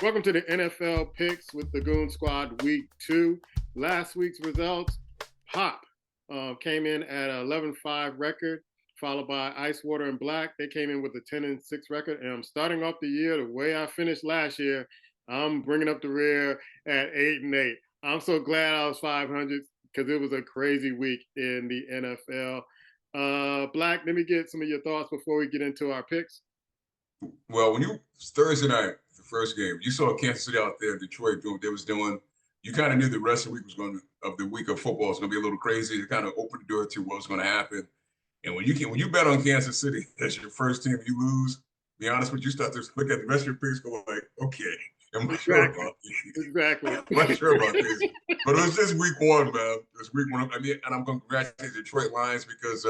Welcome to the NFL Picks with the Goon Squad Week 2. Last week's results, Pop came in at an 11-5 record, followed by Ice Water and Black. They came in with a 10-6 record. And I'm starting off the year the way I finished last year. I'm bringing up the rear at 8-8. I'm so glad I was 500 because it was a crazy week in the NFL. Black, let me get some of your thoughts before we get into our picks. Well, Thursday night, the first game, you saw Kansas City out there in Detroit doing what they was doing. You kind of knew the rest of the week of football was going to be a little crazy. It kind of opened the door to what was going to happen. And when you bet on Kansas City as your first team, you lose. Be honest with you, start to look at the rest of your picks, go like, okay, am I sure about this? Exactly. I'm not sure about this. But it was just week one, man. It was week one. I mean, and I'm going to congratulate the Detroit Lions because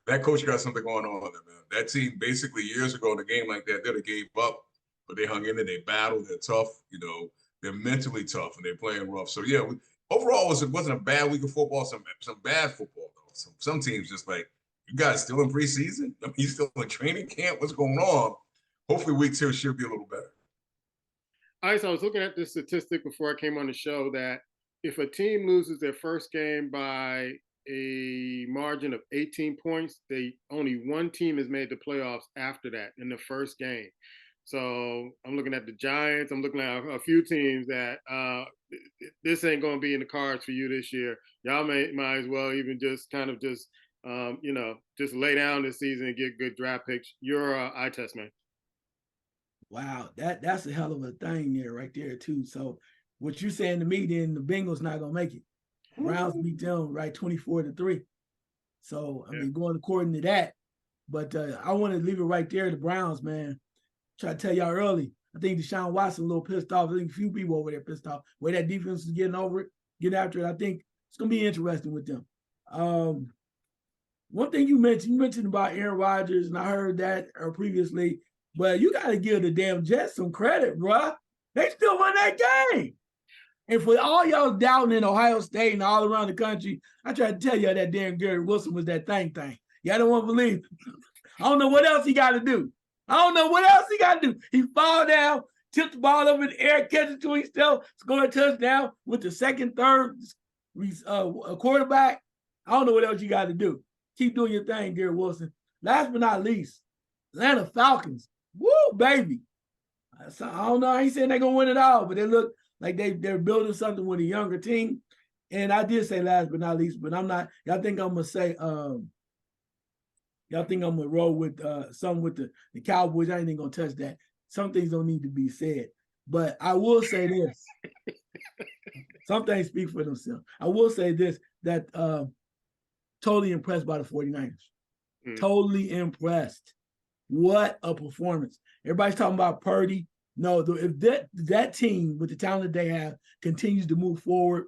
that coach got something going on there, man. That team basically years ago in a game like that, they'd have gave up, but they hung in there, they battled, they're tough, they're mentally tough and they're playing rough. So yeah, overall it wasn't a bad week of football, some bad football though. Some teams just like, you guys still in preseason? I mean, you still in training camp? What's going on? Hopefully week 2 should be a little better. All right, so I was looking at this statistic before I came on the show that if a team loses their first game by a margin of 18 points, only one team has made the playoffs after that in the first game. So I'm looking at the Giants. I'm looking at a few teams that this ain't going to be in the cards for you this year. Y'all might as well even just lay down this season and get good draft picks. You're eye test, man. Wow, that's a hell of a thing there, right there too. So what you saying to me, then the Bengals not gonna make it. Browns beat them right 24-3. So I mean, going according to that. But I want to leave it right there. The Browns, man. Try to tell y'all early. I think Deshaun Watson a little pissed off. I think a few people over there pissed off. Way that defense is getting over it, getting after it. I think it's gonna be interesting with them. One thing you mentioned about Aaron Rodgers, and I heard that previously. But you got to give the damn Jets some credit, bro. They still won that game. And for all y'all doubting in Ohio State and all around the country, I try to tell y'all that damn Gary Wilson was that thing. Y'all don't want to believe. I don't know what else he got to do. He fall down, tip the ball over in the air, catch it to himself, score a touchdown with the second, third quarterback. I don't know what else you got to do. Keep doing your thing, Gary Wilson. Last but not least, Atlanta Falcons. Woo, baby. I don't know. I ain't saying they're going to win it all, but they look like they're building something with a younger team. And I did say last but not least, but I'm not. Y'all think I'm going to say, y'all think I'm going to roll with something with the Cowboys. I ain't even going to touch that. Some things don't need to be said. But I will say this. Some things speak for themselves. I will say this, that totally impressed by the 49ers. Totally impressed. What a performance. Everybody's talking about Purdy. No, if that team with the talent they have continues to move forward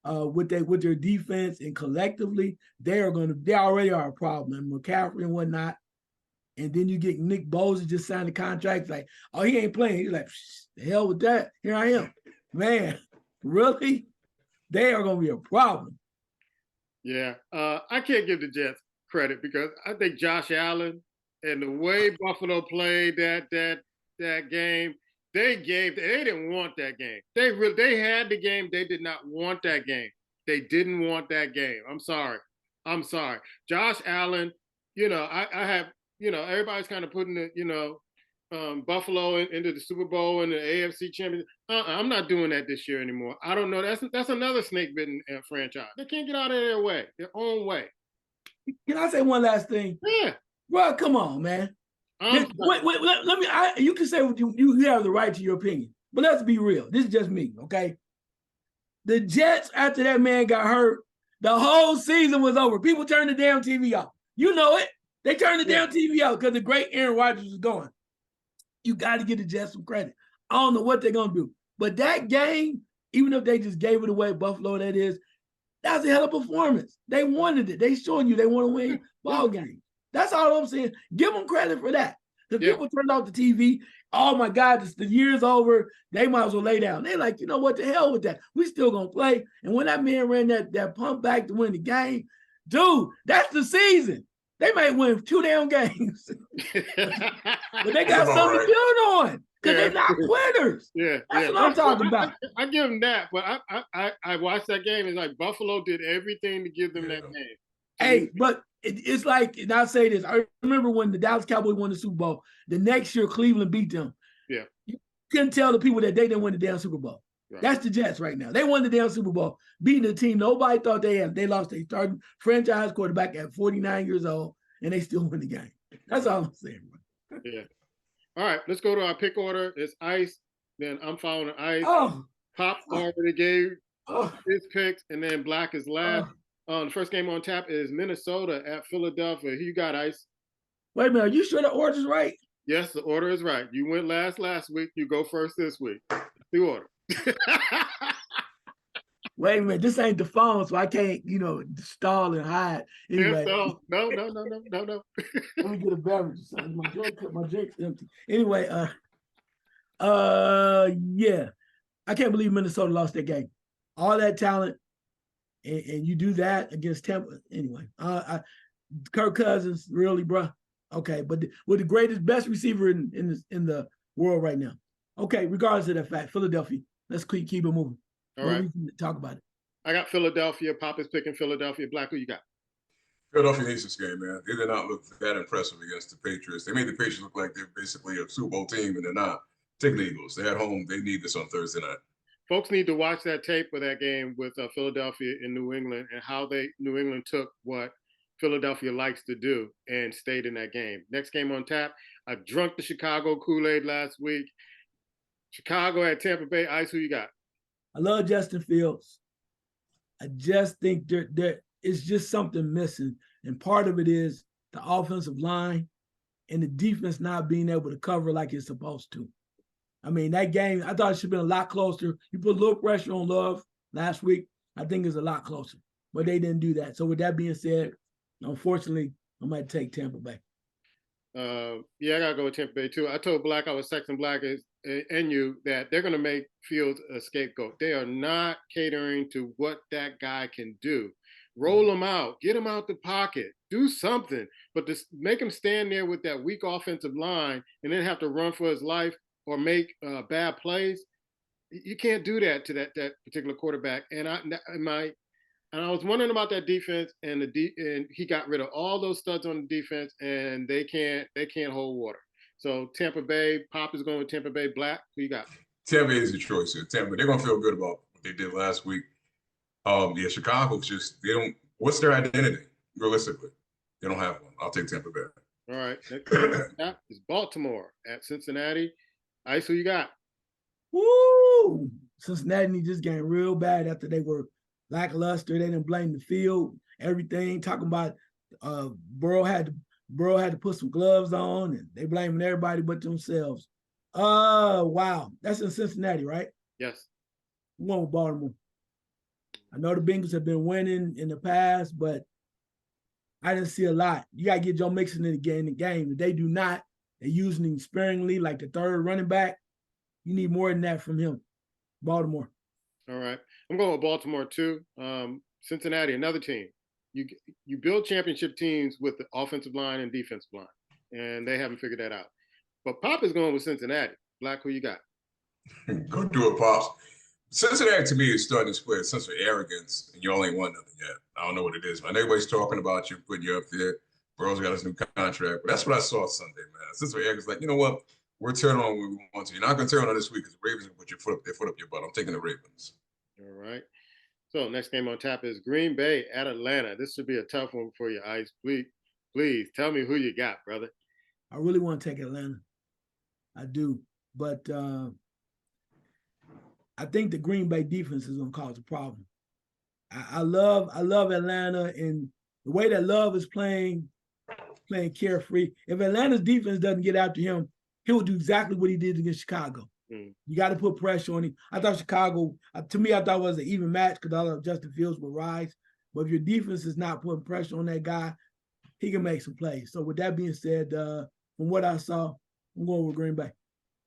with their defense and collectively, they already are a problem. And McCaffrey and whatnot. And then you get Nick Bosa just signed a contract. Like, oh, he ain't playing. He's like, the hell with that. Here I am. Man, really? They are going to be a problem. Yeah. I can't give the Jets credit because I think Josh Allen and the way Buffalo played that game, they didn't want that game. They had the game. They did not want that game. They didn't want that game. I'm sorry. Josh Allen, I have, everybody's kind of putting the, Buffalo into the Super Bowl and the AFC Championship. I'm not doing that this year anymore. I don't know. That's another snake-bitten franchise. They can't get out of their own way. Can I say one last thing? Yeah. Bro, come on, man. Wait, let me. You can say what you have the right to your opinion, but let's be real. This is just me, okay? The Jets, after that man got hurt, the whole season was over. People turned the damn TV off. You know it. They turned the damn TV off because the great Aaron Rodgers was gone. You got to give the Jets some credit. I don't know what they're gonna do, but that game, even if they just gave it away, Buffalo, that's a hell of a performance. They wanted it. They showing you they want to win ball games. That's all I'm saying. Give them credit for that. The people turned off the TV. Oh my God, the year's over. They might as well lay down. They're like, you know what? The hell with that. We still gonna play. And when that man ran that pump back to win the game, dude, that's the season. They might win 2 damn games. But they got something to build on. Because they're not quitters. Yeah, That's yeah. what I'm talking about. I give them that, but I watched that game. It's like Buffalo did everything to give them that game. Hey, but it's like, and I'll say this. I remember when the Dallas Cowboys won the Super Bowl. The next year, Cleveland beat them. Yeah. You couldn't tell the people that they didn't win the damn Super Bowl. Right. That's the Jets right now. They won the damn Super Bowl, beating the team nobody thought they had. They lost their starting franchise quarterback at 49 years old, and they still win the game. That's all I'm saying. Bro. Yeah. All right, let's go to our pick order. It's Ice. Then I'm following Ice. Oh. Pop already gave his picks, and then Black is last. The first game on tap is Minnesota at Philadelphia. Who you got, Ice? Wait a minute. Are you sure the order's right? Yes, the order is right. You went last week. You go first this week. The order. Wait a minute. This ain't the phone, so I can't, stall and hide. Anyway. No. Let me get a beverage. My drink's empty. Anyway, yeah. I can't believe Minnesota lost that game. All that talent, and you do that against Tampa. Anyway, Kirk Cousins, really, bro. Okay, but with the greatest, best receiver in the world right now. Okay, regardless of that fact, Philadelphia. Let's keep it moving. All right, talk about it. I got Philadelphia. Pop is picking Philadelphia. Black, who you got? Philadelphia needs this game, man. They did not look that impressive against the Patriots. They made the Patriots look like they're basically a Super Bowl team, and they're not. Take the Eagles. They're at home. They need this on Thursday night. Folks need to watch that tape of that game with Philadelphia and New England, and how New England took what Philadelphia likes to do and stayed in that game. Next game on tap, I drunk the Chicago Kool-Aid last week. Chicago at Tampa Bay. Ice, who you got? I love Justin Fields. I just think there is just something missing. And part of it is the offensive line and the defense not being able to cover like it's supposed to. I mean, that game, I thought it should have been a lot closer. You put a little pressure on Love last week. I think it's a lot closer. But they didn't do that. So with that being said, unfortunately, I might take Tampa Bay. Yeah, I got to go with Tampa Bay, too. I told Black, I was texting Black and you, that they're going to make Fields a scapegoat. They are not catering to what that guy can do. Roll him out. Get him out the pocket. Do something. But to make him stand there with that weak offensive line and then have to run for his life or make bad plays, you can't do that to that particular quarterback. And I was wondering about that defense, and he got rid of all those studs on the defense, and they can't hold water. So Tampa Bay, Pop is going with Tampa Bay. Black, who you got? Tampa Bay is the choice here. Tampa, they're gonna feel good about what they did last week. Yeah, Chicago they don't. What's their identity realistically? They don't have one. I'll take Tampa Bay. All right, next is Baltimore at Cincinnati. Ice, who you got? Woo! Cincinnati needs this game real bad after they were lackluster. They didn't blame the field, everything. Talking about Burrow had to put some gloves on, and they blaming everybody but themselves. Wow. That's in Cincinnati, right? Yes. I'm going with Baltimore. I know the Bengals have been winning in the past, but I didn't see a lot. You got to get Joe Mixon in the game. If they do not, they're using him sparingly like the third running back. You need more than that from him. Baltimore. All right. I'm going with Baltimore too. Cincinnati, another team. You build championship teams with the offensive line and defensive line, and they haven't figured that out. But Pop is going with Cincinnati. Black, who you got? Go do it, Pops. Cincinnati to me is starting to display a sense of arrogance, and you only won nothing yet. I don't know what it is, man. Everybody's talking about you, putting you up there. Burrow's got his new contract, but that's what I saw Sunday, man. A sense of arrogance, like, you know what? We're turning on when we want to. You're not going to turn on this week because the Ravens are going to put their foot up your butt. I'm taking the Ravens. All right. So next game on tap is Green Bay at Atlanta. This should be a tough one for you, Ice. Please tell me who you got, brother. I really want to take Atlanta. I do. But I think the Green Bay defense is going to cause a problem. I love Atlanta, and the way that Love is playing carefree. If Atlanta's defense doesn't get after him, he'll do exactly what he did against Chicago. You got to put pressure on him. I thought Chicago, to me, I thought it was an even match because I thought Justin Fields would rise. But if your defense is not putting pressure on that guy, he can make some plays. So with that being said, from what I saw, I'm going with Green Bay.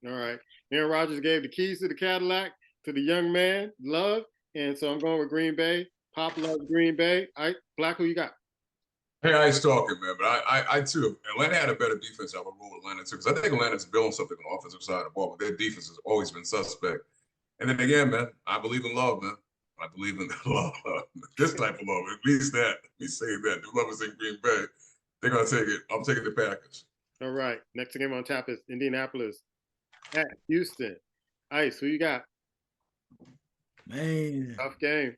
All right. Aaron Rodgers gave the keys to the Cadillac to the young man, Love. And so I'm going with Green Bay. Pop loves Green Bay. All right, Black, who you got? Hey, I was talking, man, but I too. Atlanta had a better defense. I would roll with Atlanta too, because I think Atlanta's building something on the offensive side of the ball, but their defense has always been suspect. And then again, man, I believe in love, man. I believe in love, this type of love. At least that. Me saying that. The love is in Green Bay. They're gonna take it. I'm taking the Packers. All right. Next game on tap is Indianapolis at Houston. Ice, who you got? Man, Tough game.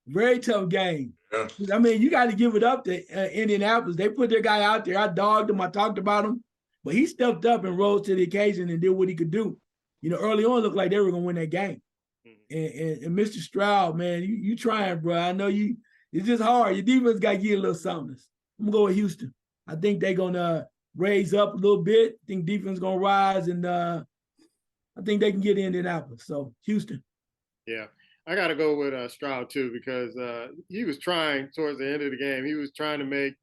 very tough game. Yeah. I mean, you got to give it up to Indianapolis. They put their guy out there. I dogged him. I talked about him, but he stepped up and rose to the occasion and did what he could do. You know, early on, it looked like they were going to win that game. And Mr. Stroud, man, you trying, bro. I know you. It's just hard. Your defense got to get a little something. I'm going to go with Houston. I think they're going to raise up a little bit. I think defense going to rise, and I think they can get Indianapolis. So, Houston. Yeah. I got to go with Stroud, too, because he was trying towards the end of the game. He was trying to make,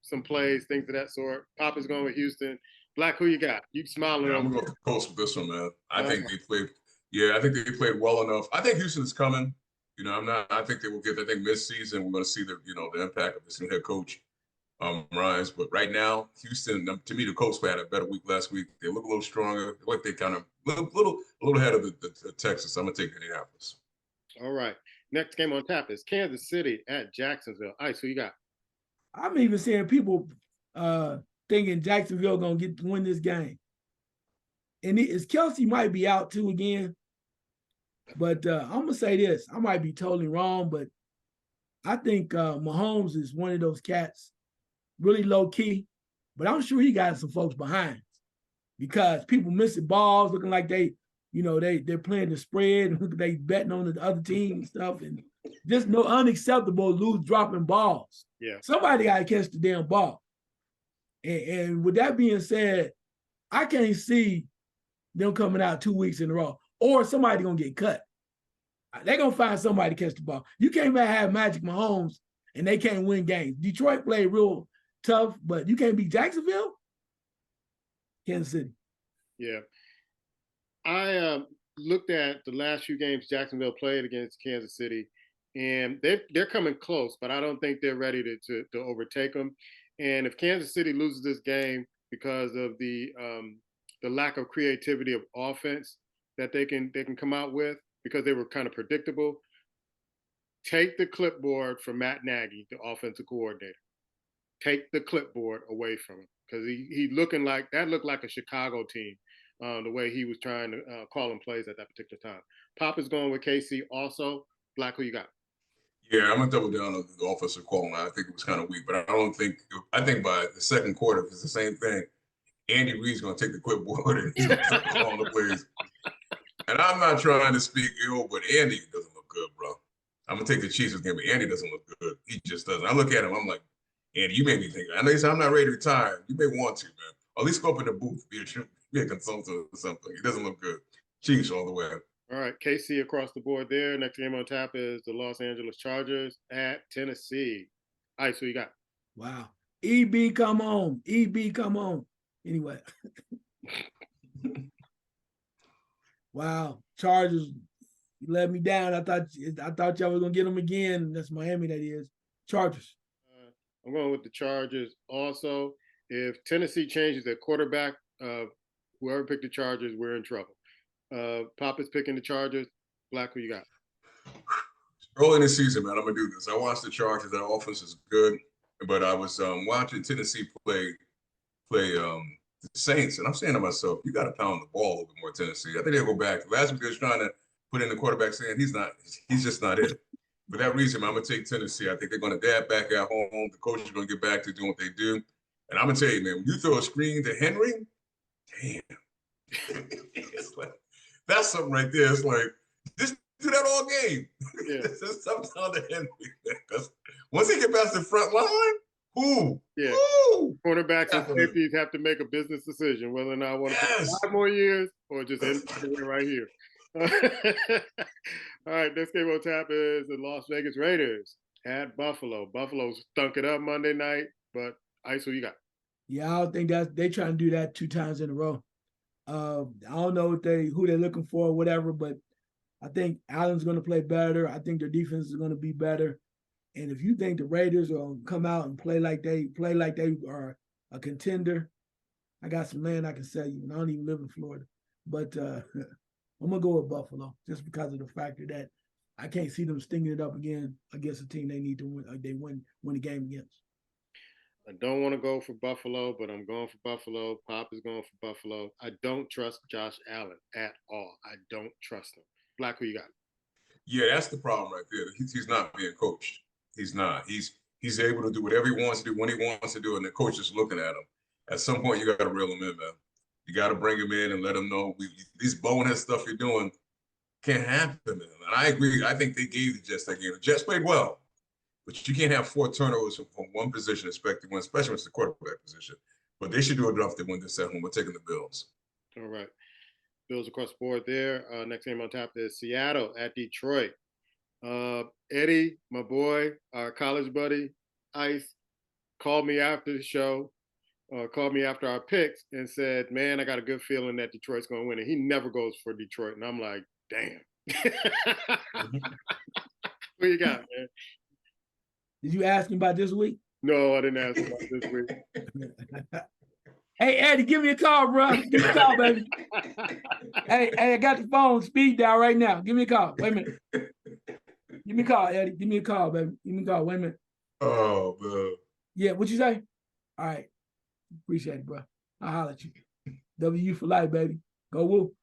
some plays, things of that sort. Papa's going with Houston. Black, who you got? You smiling. Yeah, I'm going to Colts with this one, man. I think they played. Yeah, I think they played well enough. I think Houston is coming. I think they will get. I think mid-season we're going to see the impact of this new head coach, rise. But right now, Houston, to me, the Colts had a better week last week. They look a little stronger. Like they kind of a little ahead of the Texans. I'm going to take Indianapolis. All right. Next game on tap is Kansas City at Jacksonville. Ice, who you got? I'm even seeing people thinking Jacksonville going to win this game. And Kelsey might be out too again. But I'm going to say this. I might be totally wrong, but I think Mahomes is one of those cats, really low key. But I'm sure he got some folks behind because people missing balls, looking like they're playing the spread, and they betting on the other team and stuff, and just no unacceptable loose dropping balls. Yeah, somebody got to catch the damn ball. And with that being said, I can't see them coming out 2 weeks in a row, or somebody gonna get cut. They're gonna find somebody to catch the ball. You can't have Magic Mahomes and they can't win games. Detroit played real tough, but you can't beat Jacksonville. Kansas City. Yeah. I looked at the last few games Jacksonville played against Kansas City, and they're coming close, but I don't think they're ready to overtake them. And if Kansas City loses this game because of the lack of creativity of offense that they can come out with, because they were kind of predictable, take the clipboard from Matt Nagy, the offensive coordinator. Take the clipboard away from him, because he looked like a Chicago team. The way he was trying to call him plays at that particular time. Papa's going with KC also. Black, who you got? Yeah, I'm going to double down on the offensive call. I think it was kind of weak, but I think by the second quarter, if it's the same thing, Andy Reid's going to take the clipboard and call the plays. And I'm not trying to speak ill, but Andy doesn't look good, bro. I'm going to take the Chiefs with him, but Andy doesn't look good. He just doesn't. I look at him, I'm like, Andy, you made me think. I know you said I'm not ready to retire. You may want to, man. Or at least go up in the booth, be a consultant or something. He doesn't look good. Chiefs all the way. All right, KC across the board there. Next game on tap is the Los Angeles Chargers at Tennessee. All right, so you got. Wow. EB, come on. EB, come on. Anyway. Wow. Chargers, you let me down. I thought y'all was going to get them again. That's Miami, that is. Chargers. I'm going with the Chargers also. If Tennessee changes their quarterback, whoever picked the Chargers, we're in trouble. Papa's picking the Chargers. Black, who you got? Early in the season, man, I'm going to do this. I watched the Chargers. That offense is good. But I was watching Tennessee play the Saints, and I'm saying to myself, you got to pound the ball a little bit more, Tennessee. I think they'll go back. Last week they was trying to put in the quarterback saying he's just not it. For that reason, I'm going to take Tennessee. I think they're going to dab back at home. The coach is going to get back to doing what they do. And I'm going to tell you, man, when you throw a screen to Henry, damn. It's like, that's something right there. It's like, just do that all game. Yeah. Just something to Henry. Because once he get past the front line, yeah. Cornerbacks and safeties have to make a business decision whether or not I want to play 5 more years or just end it right here. All right, next game on tap is the Las Vegas Raiders at Buffalo. Buffalo stunk it up Monday night, but Ice, who you got? Yeah, I don't think they trying to do that 2 times in a row. I don't know who they're looking for or whatever, but I think Allen's going to play better. I think their defense is going to be better. And if you think the Raiders are gonna come out and play like they are a contender, I got some land I can sell you. And I don't even live in Florida. But I'm gonna go with Buffalo just because of the factor that I can't see them stinging it up again against a team they need to win. They win the game against. I don't want to go for Buffalo, but I'm going for Buffalo. Pop is going for Buffalo. I don't trust Josh Allen at all. I don't trust him. Black, who you got? Yeah, that's the problem right there. He's not being coached. He's not. He's able to do whatever he wants to do when he wants to do it, and the coach is looking at him. At some point, you got to reel him in, man. You got to bring him in and let him know these bonehead stuff you're doing can't happen, man. And I agree. I think they gave the Jets that game. The Jets played well, but you can't have 4 turnovers from one position expect to win, especially when it's the quarterback position. But they should do enough to win this at home. We're taking the Bills. All right. Bills across the board there. Next game on top is Seattle at Detroit. Eddie, my boy, our college buddy, Ice, called me after the show, called me after our picks and said, man, I got a good feeling that Detroit's going to win. And he never goes for Detroit. And I'm like, damn. What you got, man? Did you ask him about this week? No, I didn't ask about this week. Hey, Eddie, give me a call, bro. Give me a call, baby. Hey, I got the phone speed dial right now. Give me a call. Wait a minute. Give me a call, Eddie. Give me a call, baby. Give me a call. Wait a minute. Oh, man. Yeah, what you say? All right. Appreciate it, bro. I'll holler at you. W for life, baby. Go woo.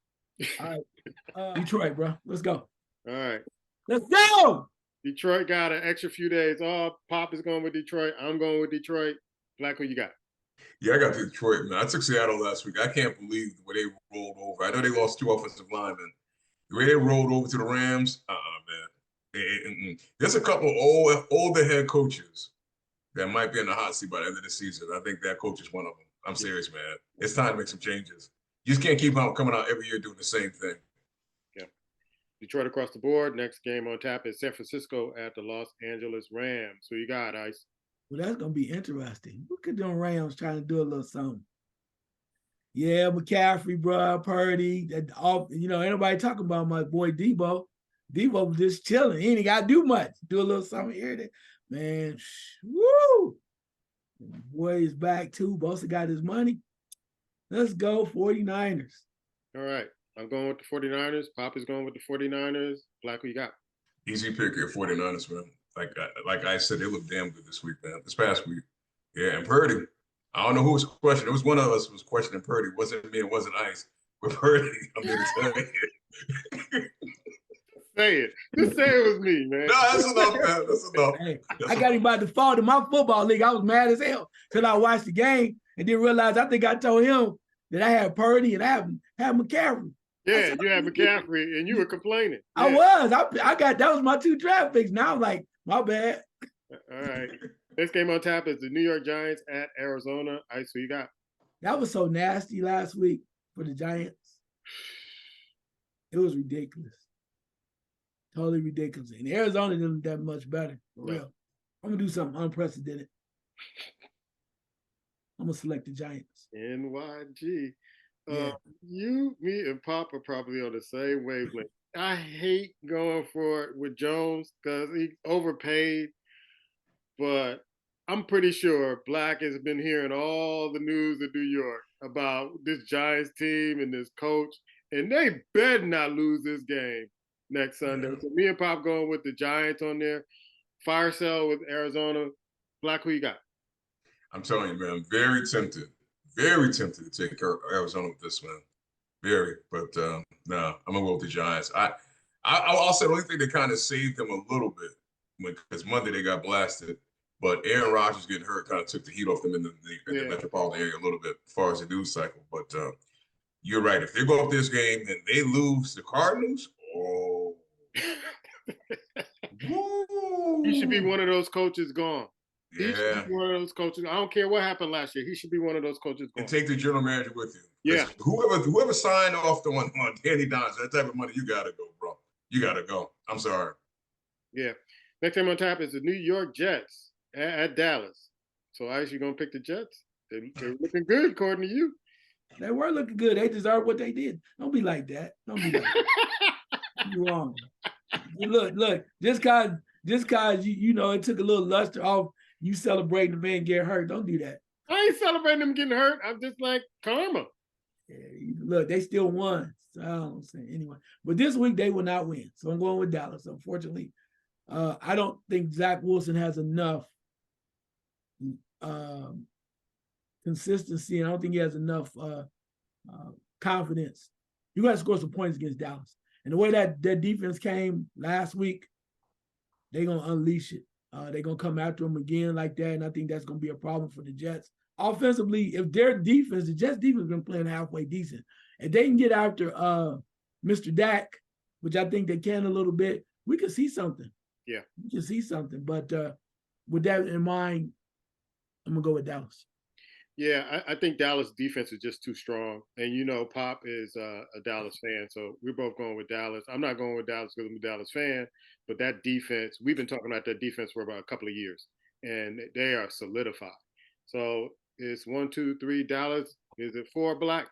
All right. Detroit, bro. Let's go. All right. Let's go. Detroit got an extra few days off. Pop is going with Detroit. I'm going with Detroit. Black, who you got? Yeah, I got Detroit, man. I took Seattle last week. I can't believe the way they rolled over. I know they lost 2 offensive linemen. The way they rolled over to the Rams, man. There's a couple older head coaches that might be in the hot seat by the end of the season. I think that coach is one of them. I'm serious, man. It's time to make some changes. You just can't keep on coming out every year doing the same thing. Yeah. Detroit across the board. Next game on tap is San Francisco at the Los Angeles Rams. Who you got, Ice? Well, that's going to be interesting. Look at them Rams trying to do a little something. Yeah, McCaffrey, bro, Purdy. Ain't nobody talking about my boy Debo. Debo was just chilling. He ain't got to do much. Do a little something here. There. Man, woo! Boy is back too. Bosa got his money. Let's go 49ers. All right. I'm going with the 49ers. Pop is going with the 49ers. Black, who you got? Easy pick here, 49ers, man. Like I said, they look damn good this week, man. This past week. Yeah, and Purdy. I don't know who was questioning. It was one of us who was questioning Purdy. It wasn't me, it wasn't Ice. But Purdy, I'm going to tell you. Say it. Just say it was me, man. No, that's enough, man. That's enough. Hey, I got him by default in my football league. I was mad as hell till I watched the game and then realized I think I told him that I had Purdy and I had McCaffrey. Yeah, you had McCaffrey and you were complaining. Yeah. I was. I got that was my 2 draft picks. Now I'm like, my bad. All right. Next game on tap is the New York Giants at Arizona. Ice, who you got? That was so nasty last week for the Giants. It was ridiculous. Totally ridiculous. And Arizona didn't that much better. For real. I'm going to do something unprecedented. I'm going to select the Giants. NYG. Yeah. You, me, and Pop are probably on the same wavelength. I hate going for it with Jones because he overpaid. But I'm pretty sure Black has been hearing all the news in New York about this Giants team and this coach. And they better not lose this game next Sunday. Yeah. So me and Pop going with the Giants on there. Fire sale with Arizona. Black, who you got? I'm telling you, man, I'm very tempted to take Arizona with this, man. Very. But no, I'm going to go with the Giants. I'll say the only thing that kind of saved them a little bit, because Monday they got blasted, but Aaron Rodgers getting hurt kind of took the heat off them in the metropolitan area a little bit as far as the news cycle. But you're right. If they go up this game and they lose the Cardinals, he should be one of those coaches gone. Yeah. He should be one of those coaches. I don't care what happened last year. He should be one of those coaches gone. And take the general manager with you. Yeah. Whoever signed off on Danny Dimes, that type of money, you got to go, bro. You got to go. I'm sorry. Yeah. Next time on tap is the New York Jets at Dallas. So, Ice, you going to pick the Jets? They're looking good, according to you. They were looking good. They deserve what they did. Don't be like that. Don't be like that. You're wrong. Look. Just just cause you know it took a little luster off you celebrating the man get hurt. Don't do that. I ain't celebrating them getting hurt. I'm just like karma. Yeah, look, they still won. So I don't say anyway. But this week they will not win. So I'm going with Dallas. Unfortunately, I don't think Zach Wilson has enough consistency. And I don't think he has enough confidence. You got to score some points against Dallas. And the way that defense came last week, they're going to unleash it. They're going to come after them again like that. And I think that's going to be a problem for the Jets. Offensively, if their defense, the Jets defense has been playing halfway decent. If they can get after Mr. Dak, which I think they can a little bit, we can see something. Yeah. We can see something. But with that in mind, I'm going to go with Dallas. Yeah, I think Dallas defense is just too strong. And, you know, Pop is a Dallas fan. So we're both going with Dallas. I'm not going with Dallas because I'm a Dallas fan. But that defense, we've been talking about that defense for about a couple of years. And they are solidified. So it's 1, 2, 3 Dallas. Is it 4 Black?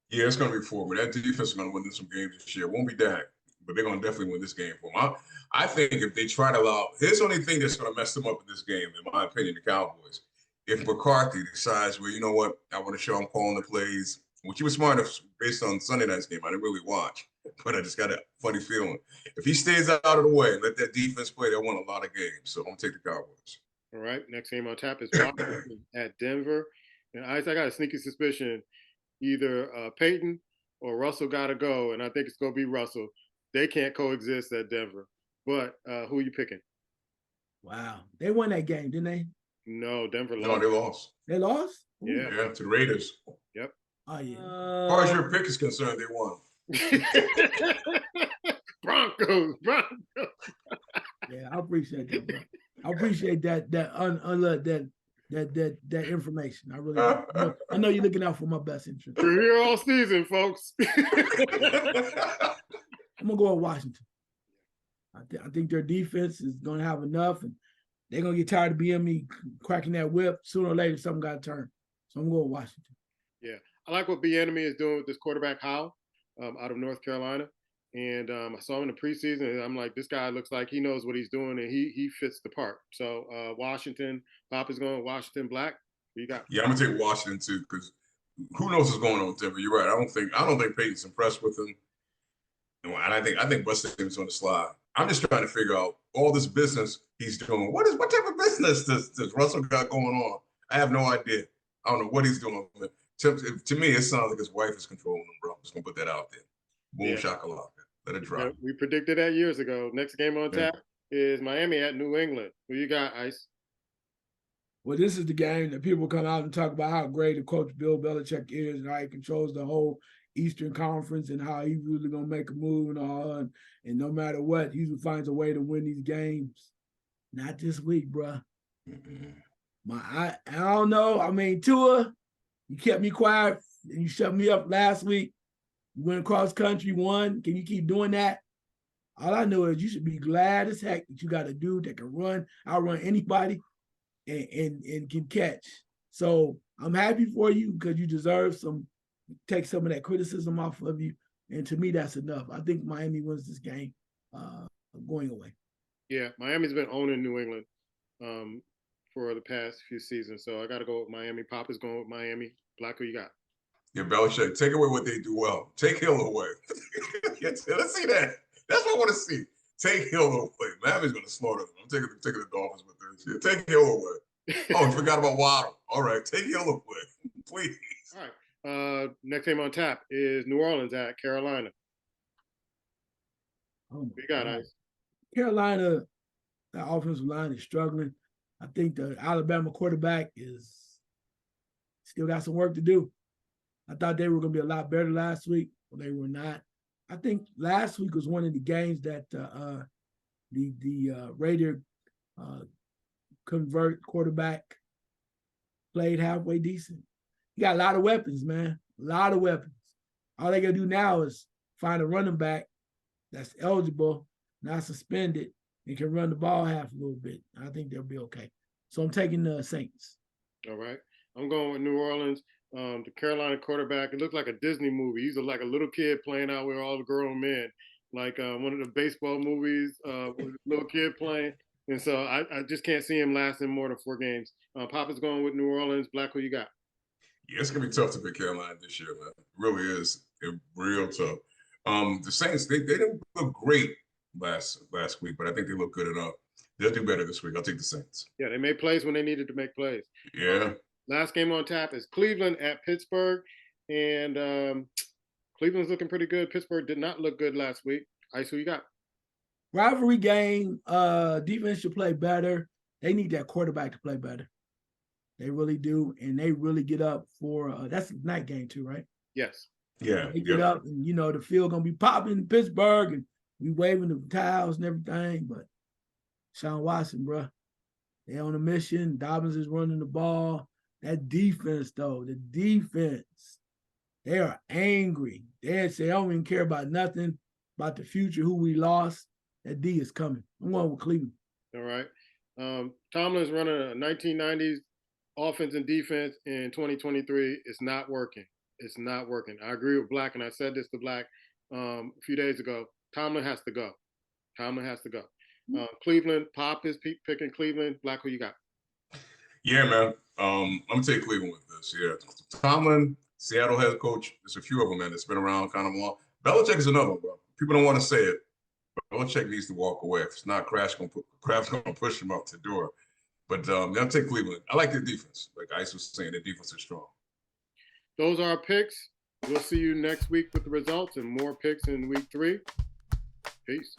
Yeah, it's going to be 4. But that defense is going to win some games this year. It won't be Dak, but they're going to definitely win this game for them. I think if they try to allow – here's the only thing that's going to mess them up in this game, in my opinion, the Cowboys. If McCarthy decides, well, you know what, I want to show I'm calling the plays, which he was smart enough based on Sunday night's game. I didn't really watch, but I just got a funny feeling. If he stays out of the way and let that defense play, they'll win a lot of games. So I'm going to take the Cowboys. All right. Next game on tap is Washington at Denver. And I got a sneaky suspicion either Peyton or Russell got to go, and I think it's going to be Russell. They can't coexist at Denver. But who are you picking? Wow. They won that game, didn't they? No, Denver lost. No, they lost. They lost? Yeah. Yeah, to the Raiders. Yep. Oh, yeah. As far as your pick is concerned, they won. Broncos. Yeah, I appreciate that, bro. I appreciate that information. I really do. I know you're looking out for my best interest. We're here all season, folks. I'm gonna go with Washington. I think their defense is gonna have enough, and they're gonna get tired of me cracking that whip. Sooner or later, something got to turn. So I'm going with Washington. Yeah, I like what Bieniemy is doing with this quarterback Howell out of North Carolina. And I saw him in the preseason, and I'm like, this guy looks like he knows what he's doing, and he fits the part. So Washington, Pop is going Washington Black. Who you got? Yeah, I'm gonna take Washington too, because who knows what's going on with Denver. You're right. I don't think Peyton's impressed with him. And I think Weston's on the slide. I'm just trying to figure out all this business he's doing. What type of business does Russell got going on? I have no idea. I don't know what he's doing. To me, it sounds like his wife is controlling him, bro. I'm just gonna put that out there. Boom, shakalaka. Let it drop. Yeah, we predicted that years ago. Next game on tap is Miami at New England. Who you got, Ice? Well, this is the game that people come out and talk about how great the coach Bill Belichick is and how he controls the whole Eastern Conference and how he's really gonna make a move and all. And no matter what, he finds a way to win these games. Not this week, bro. I don't know. I mean, Tua, you kept me quiet and you shut me up last week. You went across country, won. Can you keep doing that? All I know is you should be glad as heck that you got a dude that can run, outrun anybody, and can catch. So I'm happy for you because you deserve take some of that criticism off of you. And to me, that's enough. I think Miami wins this game going away. Yeah, Miami's been owning New England for the past few seasons. So I got to go with Miami. Pop is going with Miami. Black, who you got? Yeah, Belichick, take away what they do well. Take Hill away. Let's see that. That's what I want to see. Take Hill away. Miami's going to slaughter them. I'm taking the Dolphins with this. Yeah, take Hill away. Oh, you forgot about Waddle. All right, take Hill away, please. All right. Next game on tap is New Orleans at Carolina. Oh, we got Ice. Carolina, the offensive line is struggling. I think the Alabama quarterback is still got some work to do. I thought they were going to be a lot better last week, but they were not. I think last week was one of the games that the Raider convert quarterback played halfway decent. He got a lot of weapons, man. A lot of weapons. All they got to do now is find a running back that's eligible, not suspended, and can run the ball half a little bit. I think they'll be okay. So I'm taking the Saints. All right. I'm going with New Orleans. The Carolina quarterback, it looked like a Disney movie. He's like a little kid playing out with all the grown men, like one of the baseball movies with a little kid playing. And so I just can't see him lasting more than 4 games. Papa's going with New Orleans. Black, who you got? Yeah, it's gonna be tough to pick Carolina this year, man. It really is. It's real tough. The Saints, they didn't look great last week, but I think they look good enough. They'll do better this week. I'll take the Saints. Yeah, they made plays when they needed to make plays. Yeah. Last game on tap is Cleveland at Pittsburgh, and Cleveland's looking pretty good. Pittsburgh did not look good last week. Ice, who you got? Rivalry game. Defense should play better. They need that quarterback to play better. They really do, and they really get up for that's a night game too, right? Yes. Yeah. They get up, and the field gonna be popping in Pittsburgh, and we waving the towels and everything. But Sean Watson, bro, they on a mission. Dobbins is running the ball. That defense, though, they are angry. They say, I don't even care about nothing, about the future, who we lost. That D is coming. I'm going with Cleveland. All right. Tomlin's running a 1990s offense and defense in 2023. It's not working. It's not working. I agree with Black, and I said this to Black a few days ago. Tomlin has to go. Cleveland, Pop is picking Cleveland. Black, who you got? Yeah, man. I'm gonna take Cleveland with this. Yeah, Tomlin, Seattle head coach. There's a few of them, man. That's been around kind of long. Belichick is another one, bro. People don't want to say it, but Belichick needs to walk away. If it's not Kraft's gonna push him out the door. But I'll take Cleveland. I like their defense. Like Ice was saying, their defense is strong. Those are our picks. We'll see you next week with the results and more picks in week 3. Peace.